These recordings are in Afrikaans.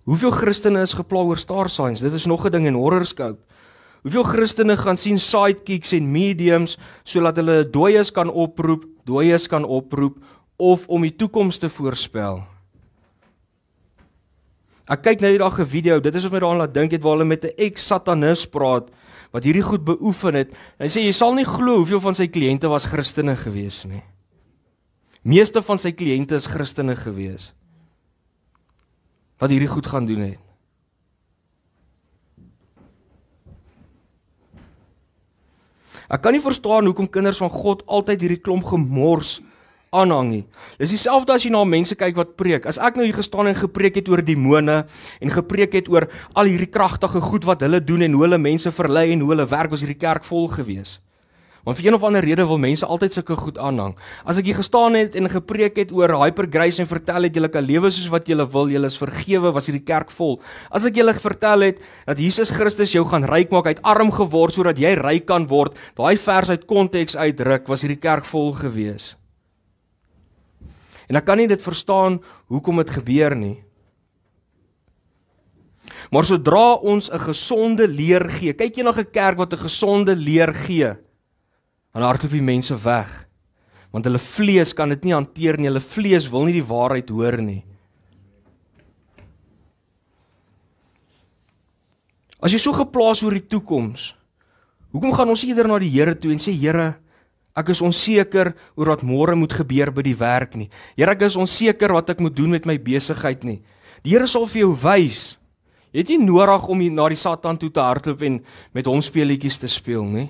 Hoeveel Christene is gepla oor star signs? Dit is nog 'n ding in horoscope. Hoeveel Christene gaan sien sidekicks en mediums sodat hulle dooies kan oproep of om die toekoms te voorspel? Ek kyk nou hierdag 'n video, dit is wat my daaraan laat dink het, waar hulle met 'n ex-satanis praat wat hierdie goed beoefen het. En hy sê jy sal nie glo hoeveel van sy kliënte was Christene gewees nie. Meeste van sy kliënte is Christene gewees wat hierdie goed gaan doen het. Ek kan nie verstaan hoekom kinders van God altyd hierdie klomp gemors aanhang nie. Dis dieselfde as jy na mense kyk wat preek. As ek nou hier gestaan en gepreek het oor demone en gepreek het oor al hierdie kragtige goed wat hulle doen en hoe hulle mense verlei en hoe hulle werk, was hierdie kerk vol gewees. Want vir een of ander rede wil mense altyd sulke goed aanhang. As ek hier gestaan het en gepreek het oor hypergrace en vertel het julle kan lewe soos wat julle wil, julle is vergewe, was hierdie kerk vol. As ek julle vertel het dat Jesus Christus jou gaan ryk maak, hy het arm geword sodat jy ryk kan word, daai vers uit konteks uitdruk, was hierdie kerk vol gewees. En ek kan nie dit verstaan hoekom dit gebeur nie. Maar sodra ons 'n gesonde leer gee, kyk jy na 'n kerk wat 'n gesonde leer gee, dan hardloop die mense weg. Want hulle vlees kan dit nie hanteer nie, hulle vlees wil nie die waarheid hoor nie. As jy so geplaas oor die toekoms, hoekom gaan ons eerder na die Here toe en sê, Here, ek is onseker oor wat môre moet gebeur by die werk nie. Here, ek is onseker wat ek moet doen met my besigheid nie. Die Here sal vir jou wys. Jy het nie nodig om na die Satan toe te hardloop en met hom speletjies te speel nie.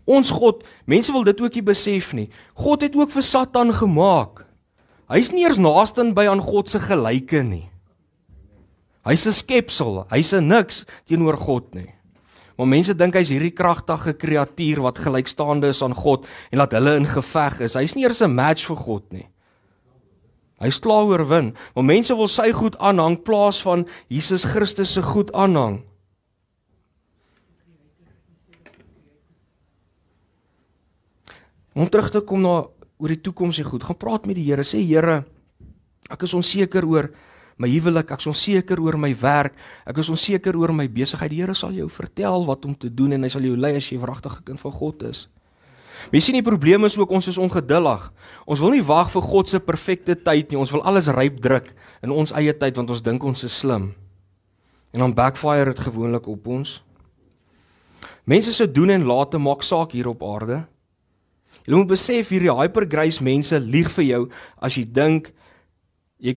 Ons God, mense wil dit ook nie besef nie. God het ook vir Satan gemaak. Hy's nie eers naaste by aan God se gelyke nie. Hy's 'n skepsel, hy's 'n niks teenoor God nie. Maar mense dink hy's hierdie kragtige kreatuur wat gelykstaande is aan God en laat hulle in geveg is. Hy's nie eers 'n match vir God nie. Hy's klaar oorwin, maar mense wil sy goed aanhang plaas van Jesus Christus se goed aanhang. Om terug te kom na oor die toekoms en goed, gaan praat met die Here, sê Here, ek is onseker oor my huwelik, ek is onseker oor my werk, ek is onseker oor my besigheid. Die Here sal jou vertel wat om te doen en hy sal jou lei as jy 'n wragtige kind van God is. Maar jy sien die probleem is ook, ons is ongeduldig. Ons wil nie wag vir God se perfekte tyd nie, ons wil alles ryp druk in ons eie tyd, want ons dink ons is slim. En dan backfire dit gewoonlik op ons. Mense se doen en late maak saak hier op aarde. Jy moet besef, hierdie hypergrace mense lieg vir jou as jy dink